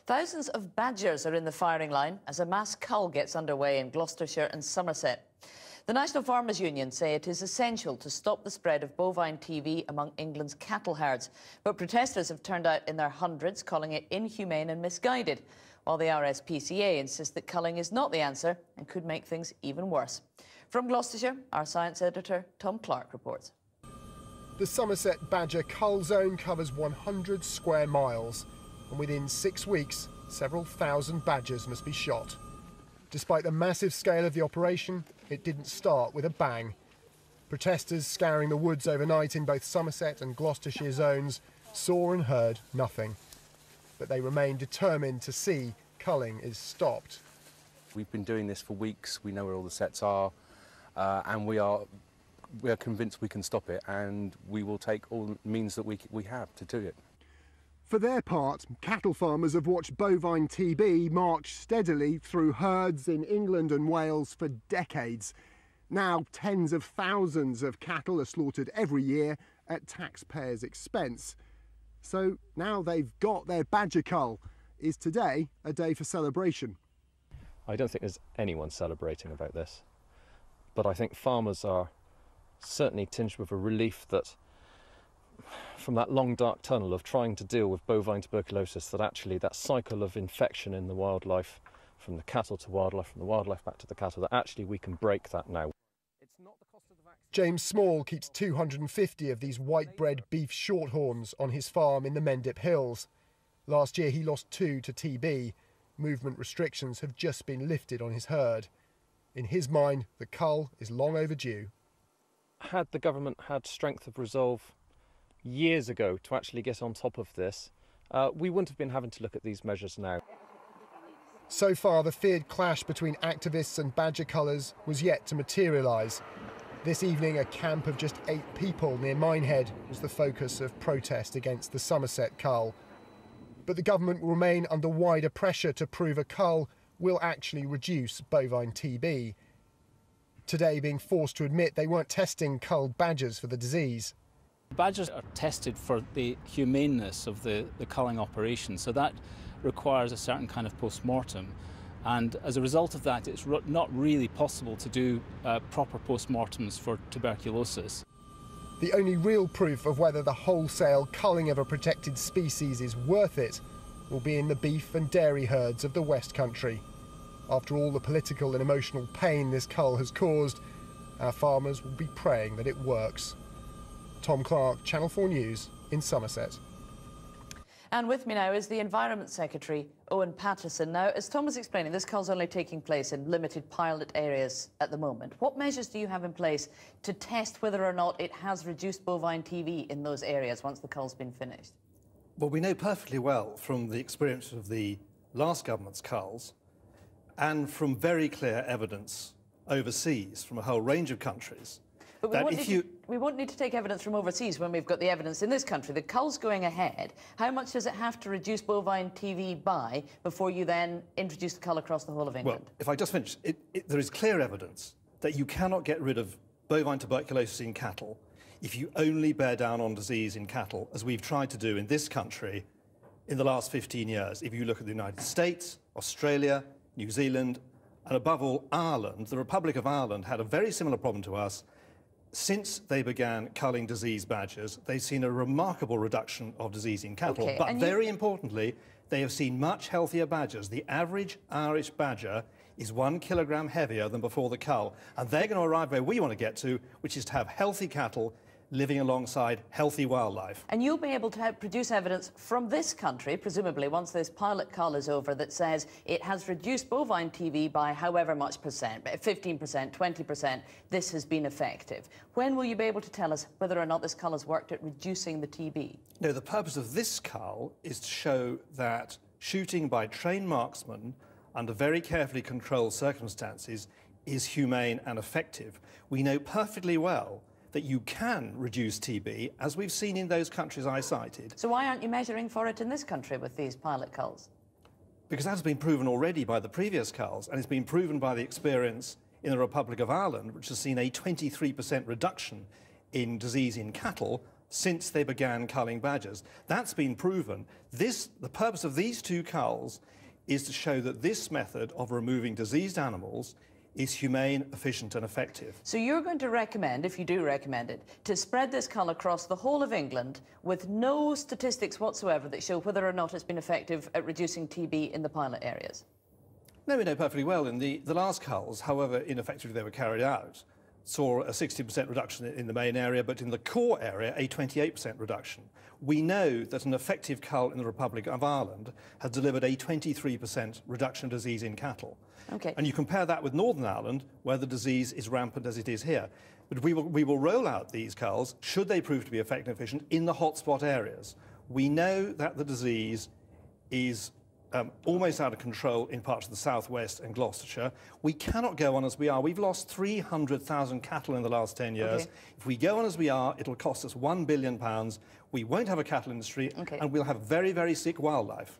Thousands of badgers are in the firing line as a mass cull gets underway in Gloucestershire and Somerset. The National Farmers Union say it is essential to stop the spread of bovine TB among England's cattle herds. But protesters have turned out in their hundreds, calling it inhumane and misguided, while the RSPCA insists that culling is not the answer and could make things even worse. From Gloucestershire, our science editor Tom Clarke reports. The Somerset badger cull zone covers 100 square miles, and within 6 weeks, several thousand badgers must be shot. Despite the massive scale of the operation, it didn't start with a bang. Protesters scouring the woods overnight in both Somerset and Gloucestershire zones saw and heard nothing. But they remain determined to see culling is stopped. We've been doing this for weeks, we know where all the sets are, and we are convinced we can stop it, and we will take all the means that we have to do it. For their part, cattle farmers have watched bovine TB march steadily through herds in England and Wales for decades. Now tens of thousands of cattle are slaughtered every year at taxpayers' expense. So now they've got their badger cull. Is today a day for celebration? I don't think there's anyone celebrating about this, but I think farmers are certainly tinged with a relief that from that long dark tunnel of trying to deal with bovine tuberculosis, that actually that cycle of infection in the wildlife, from the cattle to wildlife, from the wildlife back to the cattle, that actually we can break that now. James Small keeps 250 of these white-bred beef shorthorns on his farm in the Mendip Hills. Last year he lost 2 to TB. Movement restrictions have just been lifted on his herd. In his mind, the cull is long overdue. Had the government had strength of resolve years ago to actually get on top of this, we wouldn't have been having to look at these measures now. So far, the feared clash between activists and badger cullers was yet to materialise. This evening, a camp of just 8 people near Minehead was the focus of protest against the Somerset cull. But the government will remain under wider pressure to prove a cull will actually reduce bovine TB. Today being forced to admit they weren't testing culled badgers for the disease. Badgers are tested for the humaneness of the culling operation, so that requires a certain kind of post-mortem. And as a result of that, it's not really possible to do proper post-mortems for tuberculosis. The only real proof of whether the wholesale culling of a protected species is worth it will be in the beef and dairy herds of the West Country. After all the political and emotional pain this cull has caused, our farmers will be praying that it works. Tom Clarke, Channel 4 News in Somerset. And with me now is the Environment Secretary, Owen Paterson. Now, as Tom was explaining, this cull's only taking place in limited pilot areas at the moment. What measures do you have in place to test whether or not it has reduced bovine TB in those areas once the cull's been finished? Well, we know perfectly well from the experience of the last government's culls and from very clear evidence overseas from a whole range of countries. But we won't need to take evidence from overseas when we've got the evidence in this country. The cull's going ahead. How much does it have to reduce bovine TB by before you then introduce the cull across the whole of England? Well, if I just finish, there is clear evidence that you cannot get rid of bovine tuberculosis in cattle if you only bear down on disease in cattle, as we've tried to do in this country in the last 15 years. If you look at the United States, Australia, New Zealand, and above all, Ireland, the Republic of Ireland had a very similar problem to us. Since they began culling diseased badgers, they've seen a remarkable reduction of disease in cattle. Okay, but very importantly, they have seen much healthier badgers. The average Irish badger is 1 kilogram heavier than before the cull. And they're going to arrive where we want to get to, which is to have healthy cattle living alongside healthy wildlife. And you'll be able to produce evidence from this country, presumably once this pilot cull is over, that says it has reduced bovine TB by however much percent, 15%, 20%, this has been effective. When will you be able to tell us whether or not this cull has worked at reducing the TB? No, the purpose of this cull is to show that shooting by trained marksmen under very carefully controlled circumstances is humane and effective. We know perfectly well that you can reduce TB, as we've seen in those countries I cited. So why aren't you measuring for it in this country with these pilot culls? Because that has been proven already by the previous culls, and it's been proven by the experience in the Republic of Ireland, which has seen a 23% reduction in disease in cattle since they began culling badgers. That's been proven. The purpose of these 2 culls is to show that this method of removing diseased animals is humane, efficient and effective. So you're going to recommend, if you do recommend it, to spread this cull across the whole of England with no statistics whatsoever that show whether or not it's been effective at reducing TB in the pilot areas? No, we know perfectly well. In the last culls, however ineffectively they were carried out, saw a 60% reduction in the main area, but in the core area, a 28% reduction. We know that an effective cull in the Republic of Ireland has delivered a 23% reduction of disease in cattle. Okay. And you compare that with Northern Ireland, where the disease is rampant as it is here. But we will roll out these culls, should they prove to be effective and efficient, in the hotspot areas. We know that the disease is almost out of control in parts of the southwest and Gloucestershire. We cannot go on as we are. We've lost 300,000 cattle in the last 10 years. Okay. If we go on as we are, it'll cost us £1 billion. We won't have a cattle industry, and we'll have very, very sick wildlife.